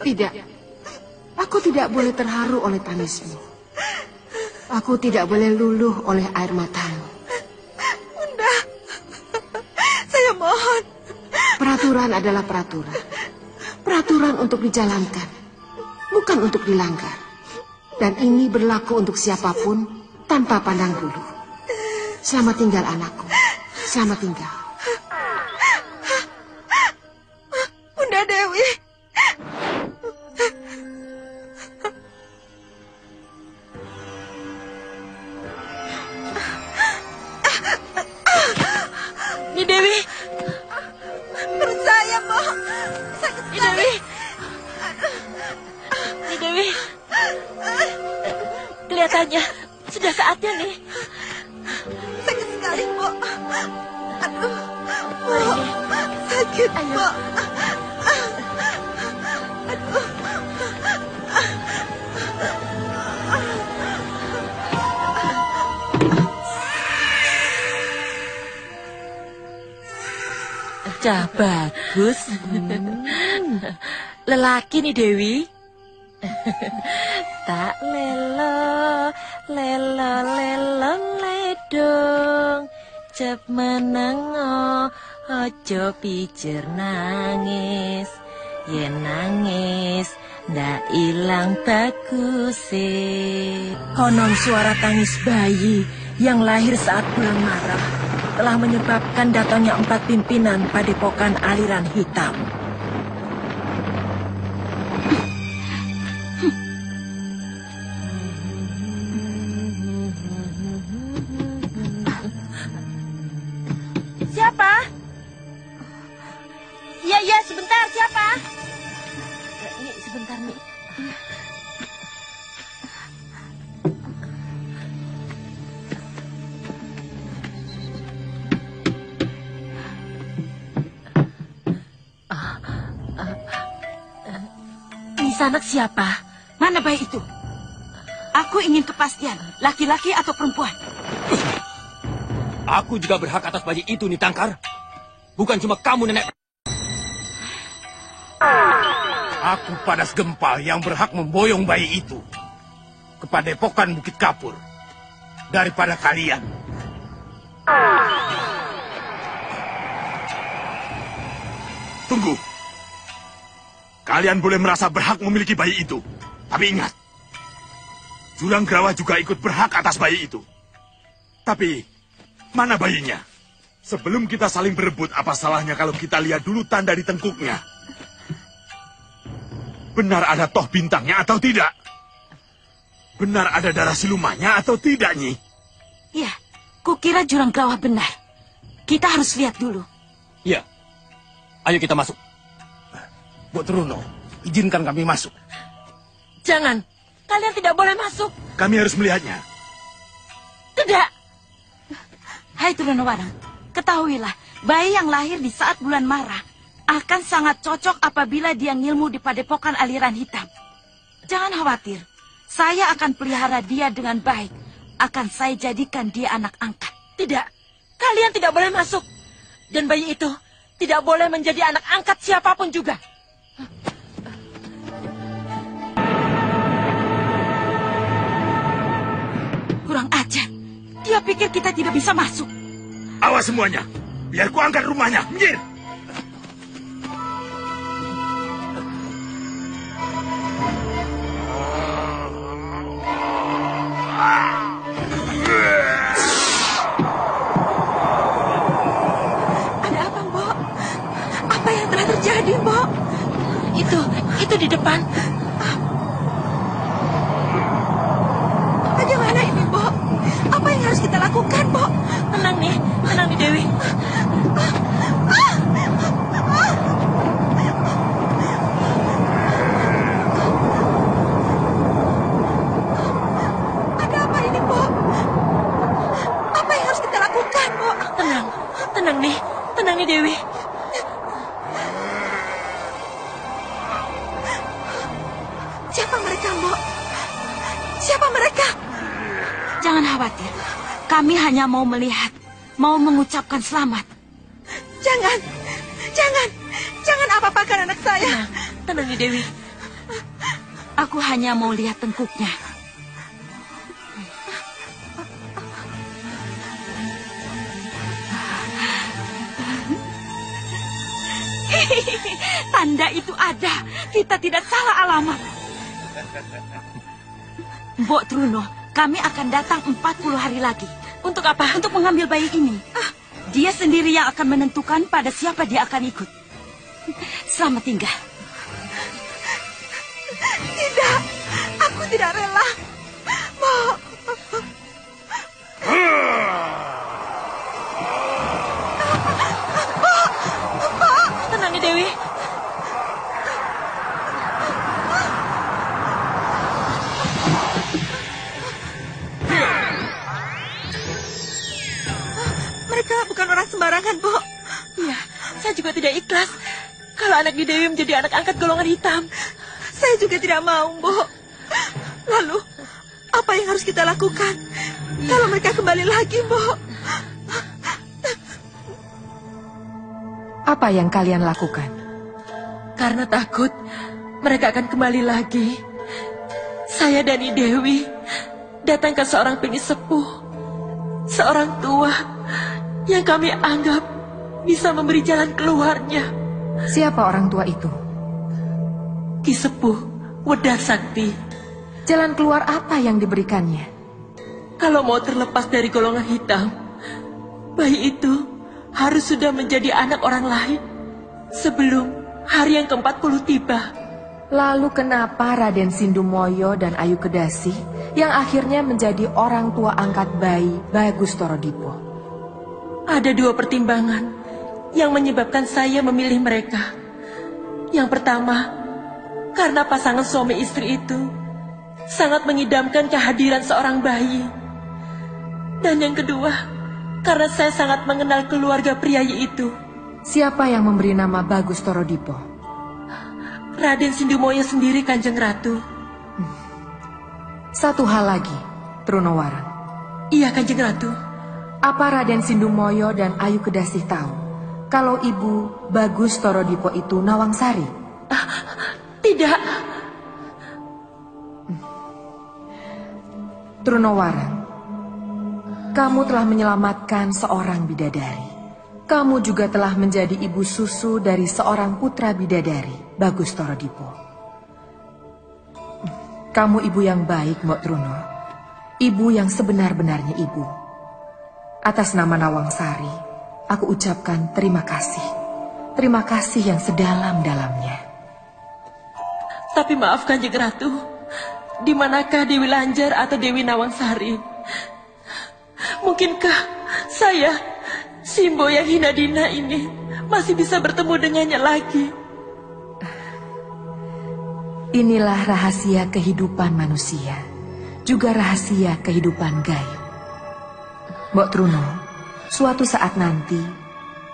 Speaker 3: Tidak, aku tidak boleh terharu oleh tangismu. Aku tidak boleh luluh oleh air matamu.
Speaker 13: Bunda, saya mohon.
Speaker 3: Peraturan adalah peraturan. Peraturan untuk dijalankan, bukan untuk dilanggar. Dan ini berlaku untuk siapapun tanpa pandang bulu. Selamat tinggal anakku. Selamat tinggal.
Speaker 13: Bunda Dewi.
Speaker 9: Nyi Dewi.
Speaker 13: Perut saya, Mbok. Sakit
Speaker 9: Nyi Dewi. Nyi Dewi. Kelihatannya sudah saatnya nih.
Speaker 13: Sakit sekali, Mbok. Aduh. Mbok. Sakit, Mbok. Aduh.
Speaker 9: Cah bagus. Lelaki nih Dewi. Tak lelo, lelo, lelo, ledong. Cep menengo, ojo pijer nangis. Yen nangis, ndak ilang baguse. Konon suara tangis bayi yang lahir saat bulan Maret telah menyebabkan datangnya 4 pimpinan padepokan aliran hitam.
Speaker 14: Siapa? Iya, sebentar, siapa?
Speaker 9: Nih, sebentar, nih. Anak siapa?
Speaker 14: Mana bayi itu? Aku ingin kepastian, laki-laki atau perempuan.
Speaker 6: Aku juga berhak atas bayi itu, Nitangkar. Bukan cuma kamu, Nenek.
Speaker 10: Aku Padas Gempal yang berhak memboyong bayi itu ke Padepokan Bukit Kapur daripada kalian.
Speaker 7: Tunggu. Kalian boleh merasa berhak memiliki bayi itu. Tapi ingat, Jurang Grawa juga ikut berhak atas bayi itu. Tapi, mana bayinya? Sebelum kita saling berebut, apa salahnya kalau kita lihat dulu tanda di tengkuknya? Benar ada toh bintangnya atau tidak? Benar ada darah silumannya atau tidak, Nyi?
Speaker 14: Ya, kukira Jurang Grawa benar. Kita harus lihat dulu.
Speaker 6: Iya. Ayo kita masuk.
Speaker 10: Bu Truno, izinkan kami masuk.
Speaker 9: Jangan, kalian tidak boleh masuk.
Speaker 7: Kami harus melihatnya.
Speaker 9: Tidak.
Speaker 14: Hai Trunowarang, ketahuilah, bayi yang lahir di saat bulan Mara akan sangat cocok apabila dia ngilmu di Padepokan Aliran Hitam. Jangan khawatir, saya akan pelihara dia dengan baik. Akan saya jadikan dia anak angkat.
Speaker 9: Tidak, kalian tidak boleh masuk. Dan bayi itu tidak boleh menjadi anak angkat siapapun juga.
Speaker 14: Kurang ajar. Dia pikir kita tidak bisa masuk.
Speaker 7: Awas semuanya. Biar ku angkat rumahnya. Minggir.
Speaker 14: Ada apa, Mbok? Apa yang telah terjadi, Mbok?
Speaker 9: Itu di depan.
Speaker 14: Bagaimana ini, Mbok? Apa yang harus kita lakukan, Mbok?
Speaker 9: Tenang nih Dewi.
Speaker 13: Siapa mereka, Mbok? Siapa mereka?
Speaker 14: Jangan khawatir. Kami hanya mau melihat, mau mengucapkan selamat.
Speaker 13: Jangan apa-apakan anak saya.
Speaker 14: Tenang, Dewi. Aku hanya mau lihat tengkuknya. Tanda itu ada. Kita tidak salah alamat. Mbok Truno, kami akan datang 40 hari lagi. Untuk apa? Untuk mengambil bayi ini. Dia sendiri yang akan menentukan pada siapa dia akan ikut. Selamat tinggal.
Speaker 13: Tidak, aku tidak rela. Mbok.
Speaker 14: Tenang, Dewi.
Speaker 13: Mereka bukan orang sembarangan, Bu.
Speaker 9: Iya, saya juga tidak ikhlas kalau anak di Dewi menjadi anak angkat golongan hitam.
Speaker 13: Saya juga tidak mau, Bu. Lalu, apa yang harus kita lakukan kalau mereka kembali lagi, Bu?
Speaker 3: Apa yang kalian lakukan?
Speaker 9: Karena takut mereka akan kembali lagi. Saya dan Dewi datang ke seorang penyesepuh, seorang tua yang kami anggap bisa memberi jalan keluarnya.
Speaker 3: Siapa orang tua itu?
Speaker 9: Ki Sepuh Wedar Sakti.
Speaker 3: Jalan keluar apa yang diberikannya?
Speaker 9: Kalau mau terlepas dari golongan hitam, bayi itu harus sudah menjadi anak orang lain sebelum hari yang ke-40 tiba.
Speaker 3: Lalu kenapa Raden Sindumoyo dan Ayu Kedasi yang akhirnya menjadi orang tua angkat bayi Bagus Torodipo?
Speaker 9: Ada 2 pertimbangan yang menyebabkan saya memilih mereka. Yang pertama, karena pasangan suami istri itu sangat mengidamkan kehadiran seorang bayi. Dan yang kedua, karena saya sangat mengenal keluarga priayi itu.
Speaker 3: Siapa yang memberi nama Bagus Torodipo?
Speaker 9: Raden Sindumoyo sendiri, Kanjeng Ratu.
Speaker 3: Satu hal lagi, Trunowarang.
Speaker 9: Iya, Kanjeng Ratu.
Speaker 3: Apa Raden Sindumoyo dan Ayu Kedasi tahu kalau ibu Bagus Torodipo itu Nawangsari?
Speaker 9: Tidak.
Speaker 3: Trunowarang, kamu telah menyelamatkan seorang bidadari. Kamu juga telah menjadi ibu susu dari seorang putra bidadari, Bagus Torodipo. Kamu ibu yang baik, Mbok Truno. Ibu yang sebenar-benarnya ibu. Atas nama Nawangsari, aku ucapkan terima kasih. Terima kasih yang sedalam-dalamnya.
Speaker 9: Tapi maaf, Kanjeng Ratu. Di manakah Dewi Lanjar atau Dewi Nawangsari? Mungkinkah saya, Simbo yang hina dina ini, masih bisa bertemu dengannya lagi?
Speaker 3: Inilah rahasia kehidupan manusia, juga rahasia kehidupan gaib. Mbok Truno, suatu saat nanti,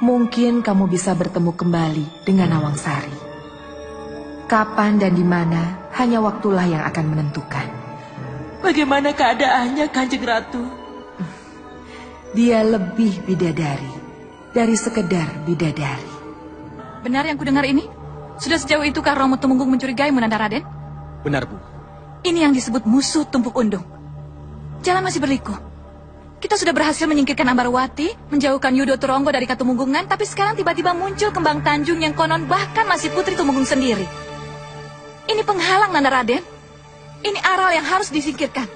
Speaker 3: mungkin kamu bisa bertemu kembali dengan Nawangsari. Kapan dan di mana, hanya waktulah yang akan menentukan.
Speaker 9: Bagaimana keadaannya, Kanjeng Ratu?
Speaker 3: Dia lebih bidadari dari sekedar bidadari.
Speaker 15: Benar yang kudengar ini? Sudah sejauh itukah Romo Tumenggung mencurigaimu, Nanda Raden?
Speaker 6: Benar, Bu.
Speaker 15: Ini yang disebut musuh tumpuk undung. Jalan masih berliku. Kita sudah berhasil menyingkirkan Ambarwati, menjauhkan Yudo Turonggo dari Katumenggungan, tapi sekarang tiba-tiba muncul Kembang Tanjung yang konon bahkan masih putri Tumenggung sendiri. Ini penghalang, Nanda Raden. Ini aral yang harus disingkirkan.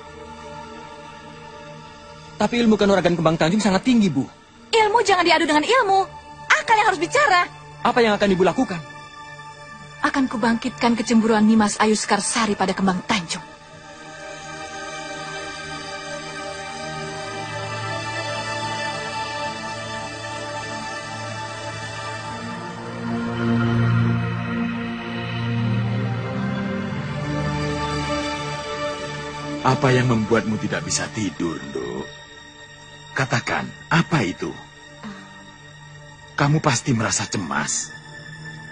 Speaker 6: Tapi ilmu kanuragan Kembang Tanjung sangat tinggi, Bu.
Speaker 15: Ilmu jangan diadu dengan ilmu. Akal yang harus bicara.
Speaker 6: Apa yang akan Ibu lakukan?
Speaker 15: Akan kubangkitkan kecemburuan Nimas Ayu Sekarsari pada Kembang Tanjung.
Speaker 16: Apa yang membuatmu tidak bisa tidur, Nduk? Katakan, apa itu? Kamu pasti merasa cemas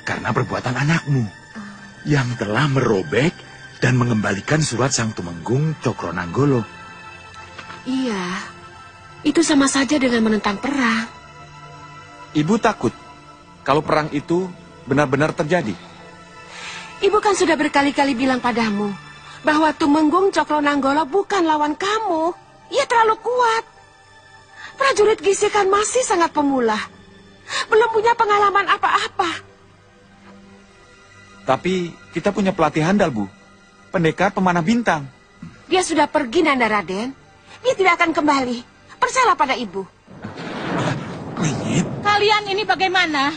Speaker 16: karena perbuatan anakmu yang telah merobek dan mengembalikan surat Sang Tumenggung Cokronanggolo.
Speaker 17: Iya, itu sama saja dengan menentang perang.
Speaker 8: Ibu takut kalau perang itu benar-benar terjadi.
Speaker 17: Ibu kan sudah berkali-kali bilang padamu bahwa Tumenggung Cokronanggolo bukan lawan kamu. Ia terlalu kuat. Prajurit Gisikan masih sangat pemula. Belum punya pengalaman apa-apa.
Speaker 8: Tapi kita punya pelatih handal, Bu. Pendekar pemanah bintang.
Speaker 17: Dia sudah pergi, Nanda Raden. Dia tidak akan kembali. Percayalah pada ibu.
Speaker 14: Kalian ini bagaimana?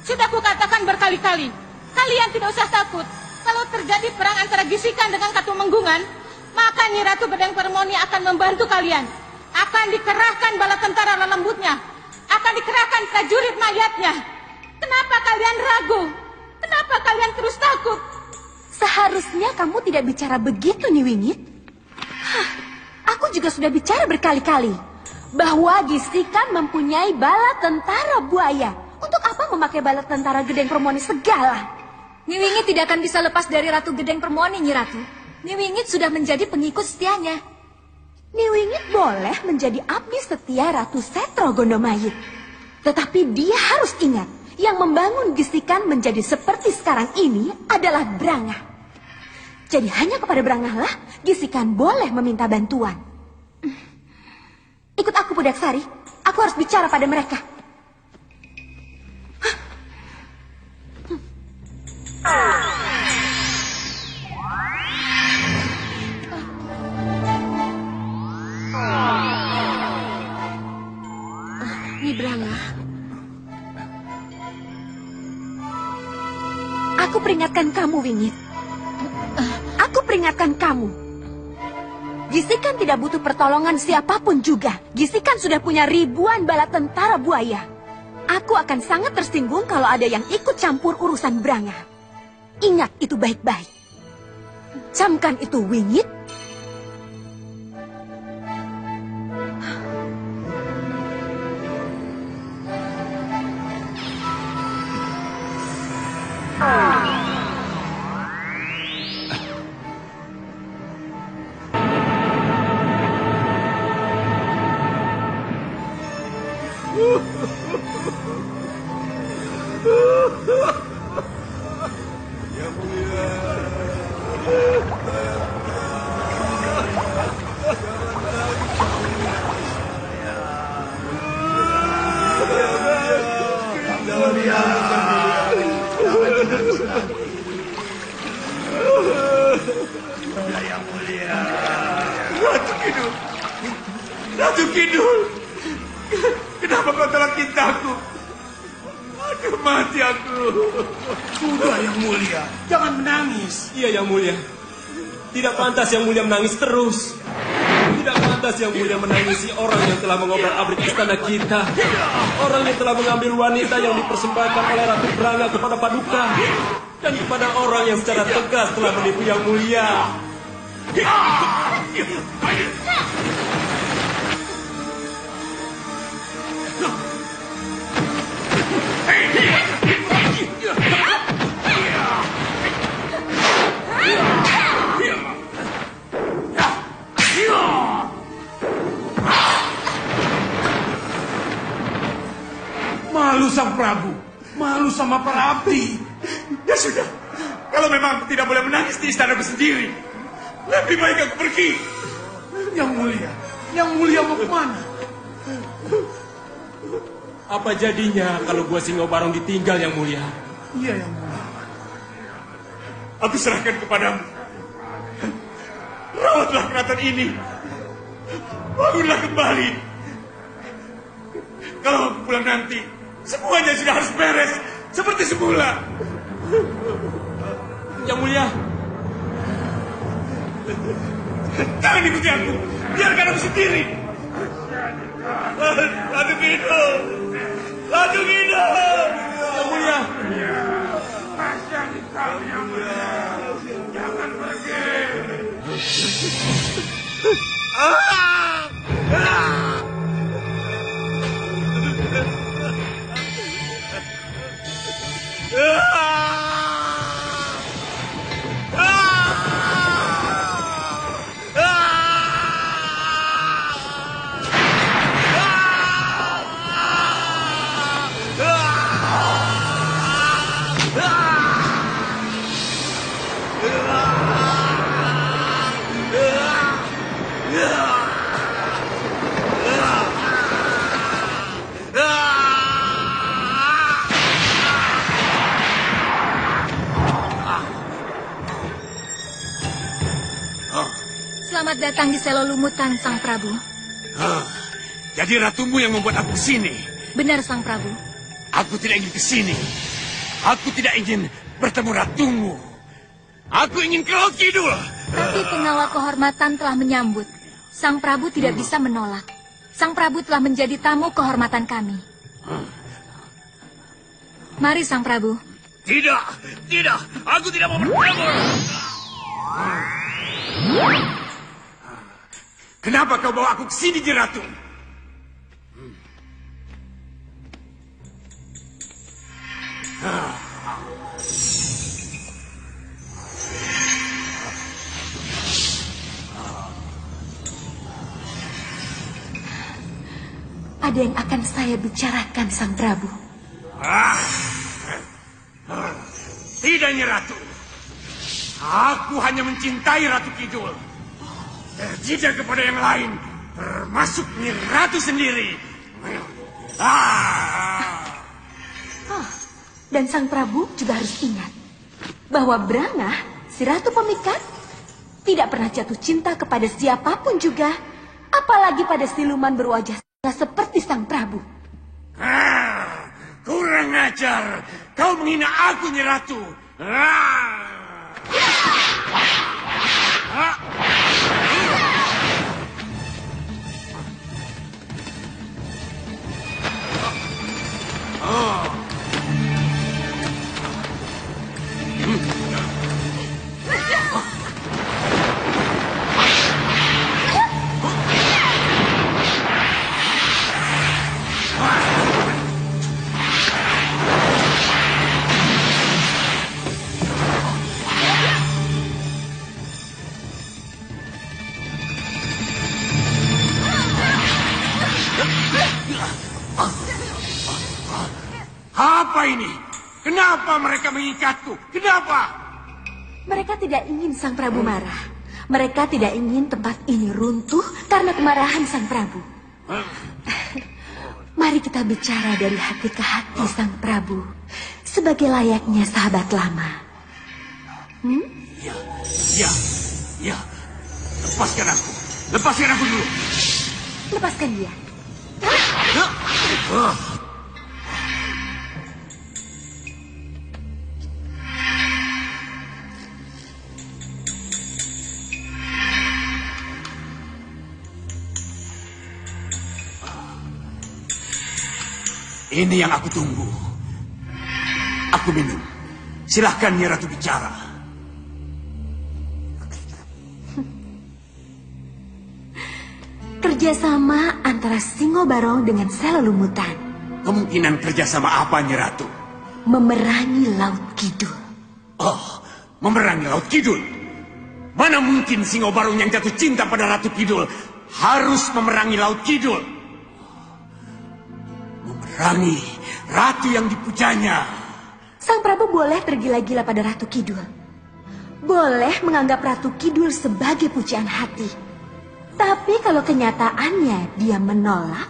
Speaker 14: Sudah kukatakan berkali-kali, kalian tidak usah takut. Kalau terjadi perang antara Gisikan dengan Katumenggungan, maka Nyi Ratu Bedeng Permoni akan membantu kalian. Akan dikerahkan bala tentara lelembutnya. Akan dikerahkan prajurit mayatnya. Kenapa kalian ragu? Kenapa kalian terus takut?
Speaker 1: Seharusnya kamu tidak bicara begitu, Nyi Wingit. Aku juga sudah bicara berkali-kali bahwa Gisikan mempunyai bala tentara buaya. Untuk apa memakai bala tentara Gedeng Permoni segala?
Speaker 15: Nyi Wingit tidak akan bisa lepas dari Ratu Gedeng Permoni, Nyi Ratu. Nyi Wingit sudah menjadi pengikut setianya.
Speaker 1: Nyi Wingit boleh menjadi abdi setia Ratu Setro Gondomayit. Tetapi dia harus ingat, yang membangun Gisikan menjadi seperti sekarang ini adalah Brangah. Jadi hanya kepada Brangah lah Gisikan boleh meminta bantuan. Ikut aku, Pudaksari. Aku harus bicara pada mereka.
Speaker 17: Nyi Brangah.
Speaker 1: Aku peringatkan kamu, Wingit. Aku peringatkan kamu. Gisikan tidak butuh pertolongan siapapun juga. Gisikan sudah punya ribuan bala tentara buaya. Aku akan sangat tersinggung kalau ada yang ikut campur urusan Brangah. Ingat itu baik-baik. Camkan itu, Wingit.
Speaker 16: Ratu Kidul, kenapa kau tolak cintaku? Aduh, mati aku.
Speaker 10: Sudah, Yang Mulia, jangan menangis.
Speaker 18: Iya, Yang Mulia. Tidak pantas Yang Mulia menangis terus. Tidak pantas Yang Mulia menangisi orang yang telah mengobrak-abrik istana kita. Orang yang telah mengambil wanita yang dipersembahkan oleh Ratu Brangah kepada Paduka. Dan kepada orang yang secara tegas telah menipu Yang Mulia.
Speaker 10: Malu Sang Prabu, malu sama para abdi.
Speaker 16: Ya sudah, kalau memang tidak boleh menangis di istanaku sendiri, lebih baik aku pergi.
Speaker 10: Yang Mulia mau kemana?
Speaker 18: Apa jadinya kalau gua Singobarong ditinggal, Yang Mulia?
Speaker 10: Iya, Yang Mulia.
Speaker 16: Aku serahkan kepadamu. Rawatlah keraton ini. Bangunlah kembali. Kalau aku pulang nanti, semuanya sudah harus beres seperti semula.
Speaker 18: Yang Mulia.
Speaker 16: Jangan ikuti aku. Biarkan aku sendiri. Ratu Kidul. Ratu Kidul.
Speaker 18: Yang Mulia.
Speaker 16: Yang Mulia. Jangan pergi. Ah!
Speaker 15: Selamat datang di Selo Lumutan, Sang Prabu.
Speaker 16: Jadi ratumu yang membuat aku kesini.
Speaker 15: Benar, Sang Prabu.
Speaker 16: Aku tidak ingin kesini. Aku tidak ingin bertemu ratumu. Aku ingin ke Laut Kidul.
Speaker 15: Tapi pengawal kehormatan telah menyambut. Sang Prabu tidak bisa menolak. Sang Prabu telah menjadi tamu kehormatan kami. Mari, Sang Prabu.
Speaker 16: Tidak, tidak. Aku tidak mau bertemu. Kenapa kau bawa aku ke sini, Ratu?
Speaker 1: Ada yang akan saya bicarakan, Sang Prabu.
Speaker 16: Tidak, Nyi Ratu. Aku hanya mencintai Ratu Kidul. Tidak kepada yang lain, termasuk Nyi Ratu sendiri.
Speaker 1: Dan Sang Prabu juga harus ingat bahwa Brangah, si Ratu Pemikat, tidak pernah jatuh cinta kepada siapapun juga, apalagi pada siluman berwajah seperti Sang Prabu.
Speaker 16: Kurang ajar. Kau menghina aku, Nyi Ratu. Apa ini? Kenapa mereka mengikatku? Kenapa?
Speaker 1: Mereka tidak ingin Sang Prabu marah. Mereka tidak ingin tempat ini runtuh karena kemarahan Sang Prabu. Mari kita bicara dari hati ke hati, Sang Prabu, sebagai layaknya sahabat lama.
Speaker 16: Ya. Lepaskan aku. Lepaskan aku dulu.
Speaker 1: Lepaskan dia.
Speaker 16: Ini yang aku tunggu. Aku minum. Silahkan Nyi Ratu bicara.
Speaker 1: Kerjasama antara Singo Barong dengan Selo Lumutan.
Speaker 16: Kemungkinan kerjasama apa, Nyi Ratu?
Speaker 1: Memerangi Laut Kidul.
Speaker 16: Oh, memerangi Laut Kidul? Mana mungkin Singo Barong yang jatuh cinta pada Ratu Kidul harus memerangi Laut Kidul? Memerangi Ratu yang dipujanya.
Speaker 1: Sang Prabu boleh tergila-gila pada Ratu Kidul. Boleh menganggap Ratu Kidul sebagai pujian hati. Tapi kalau kenyataannya dia menolak,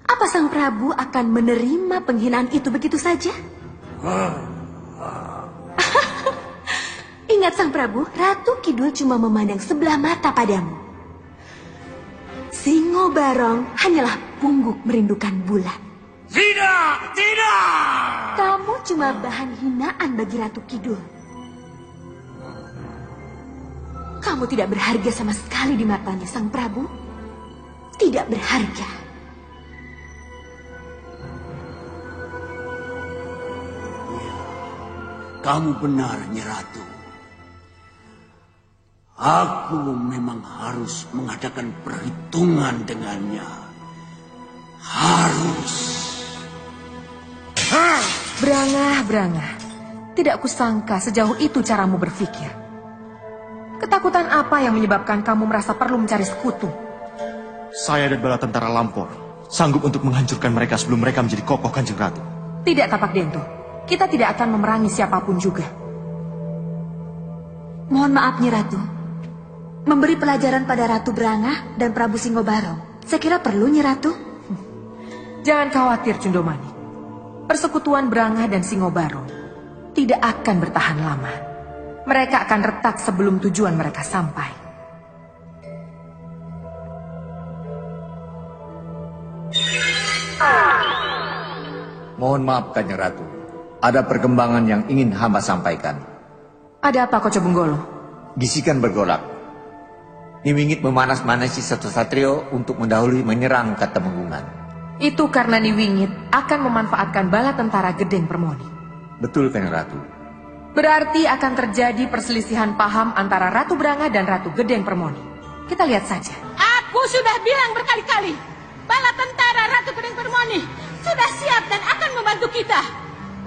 Speaker 1: apa Sang Prabu akan menerima penghinaan itu begitu saja? Ingat Sang Prabu, Ratu Kidul cuma memandang sebelah mata padamu. Singo Barong hanyalah pungguk merindukan bulan.
Speaker 16: Tidak!
Speaker 1: Kamu cuma bahan hinaan bagi Ratu Kidul. Kamu tidak berharga sama sekali di matanya Sang Prabu. Tidak berharga.
Speaker 16: Kamu benar, Nyi Ratu. Aku memang harus mengadakan perhitungan dengannya. Harus.
Speaker 3: Brangah. Tidak kusangka sejauh itu caramu berpikir. Ketakutan apa yang menyebabkan kamu merasa perlu mencari sekutu?
Speaker 8: Saya dan bala tentara Lampor sanggup untuk menghancurkan mereka sebelum mereka menjadi kokoh, Kanjeng Ratu.
Speaker 3: Tidak, Tapak Dento. Kita tidak akan memerangi siapapun juga.
Speaker 1: Mohon maaf, Nyi Ratu. Memberi pelajaran pada Ratu Brangah dan Prabu Singo Barong. Saya kira perlu, Nyi Ratu.
Speaker 3: Jangan khawatir, Cundomani. Persekutuan Brangah dan Singo Barong tidak akan bertahan lama. Mereka akan retak sebelum tujuan mereka sampai.
Speaker 4: Mohon maaf Kanjeng Ratu. Ada perkembangan yang ingin hamba sampaikan.
Speaker 3: Ada apa Koco Benggolo?
Speaker 4: Gisikan bergolak. Niwingit memanas-manasi satu satrio untuk mendahului menyerang Katemenggungan.
Speaker 3: Itu karena Niwingit akan memanfaatkan bala tentara Gedeng Permoni.
Speaker 4: Betul Kanjeng Ratu.
Speaker 3: Berarti akan terjadi perselisihan paham antara Ratu Branga dan Ratu Gedeng Permoni. Kita lihat saja.
Speaker 14: Aku sudah bilang berkali-kali, bala tentara Ratu Gedeng Permoni sudah siap dan akan membantu kita.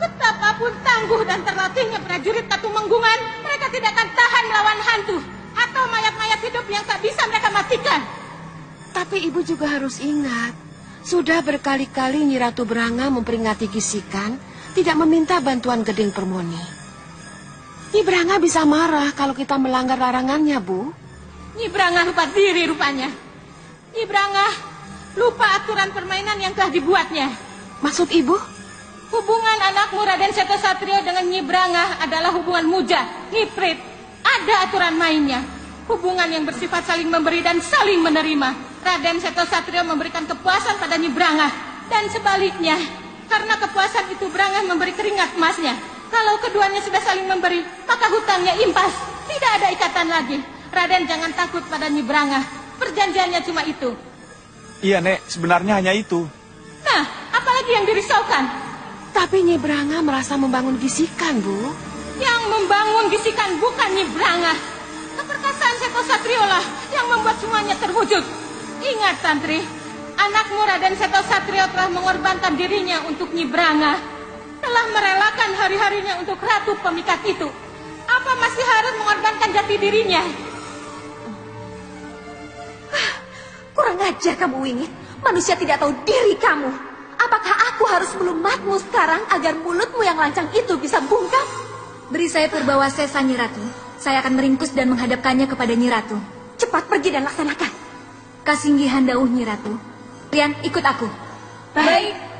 Speaker 14: Betapapun tangguh dan terlatihnya prajurit Katumenggungan, mereka tidak akan tahan melawan hantu atau mayat-mayat hidup yang tak bisa mereka matikan.
Speaker 17: Tapi ibu juga harus ingat, sudah berkali-kali Nyi Ratu Branga memperingati Gisikan tidak meminta bantuan Gedeng Permoni. Nyi Branga bisa marah kalau kita melanggar larangannya, Bu.
Speaker 14: Nyi Branga lupa diri rupanya. Nyi Branga lupa aturan permainan yang telah dibuatnya.
Speaker 17: Maksud ibu?
Speaker 14: Hubungan anakmu Raden Seto Satrio dengan Nyi Branga adalah hubungan muja, ngiprit. Ada aturan mainnya. Hubungan yang bersifat saling memberi dan saling menerima. Raden Seto Satrio memberikan kepuasan pada Nyi Branga. Dan sebaliknya, karena kepuasan itu Branga memberi keringat emasnya. Kalau keduanya sudah saling memberi, maka hutangnya impas. Tidak ada ikatan lagi. Raden jangan takut pada Nyi Branga. Perjanjiannya cuma itu.
Speaker 8: Iya, Nek. Sebenarnya hanya itu.
Speaker 14: Nah, apalagi yang dirisaukan?
Speaker 17: Tapi Nyi Branga merasa membangun Gisikan, Bu.
Speaker 14: Yang membangun Gisikan bukan Nyi Branga. Keperkasaan Seto Satrio lah yang membuat semuanya terwujud. Ingat, Santri, anakmu Raden Seto Satrio telah mengorbankan dirinya untuk Nyi Branga. Telah merelakan hari-harinya untuk Ratu Pemikat itu. Apa masih harus mengorbankan jati dirinya?
Speaker 1: Kurang ajar kamu, Wingit. Manusia tidak tahu diri kamu. Apakah aku harus melumatmu sekarang agar mulutmu yang lancang itu bisa bungkam?
Speaker 15: Beri saya Purbawasesa, Nyi Ratu. Saya akan meringkus dan menghadapkannya kepada Nyi Ratu.
Speaker 1: Cepat pergi dan laksanakan.
Speaker 15: Kasinggihan dauh, Nyi Ratu. Rian, ikut aku.
Speaker 1: Baik.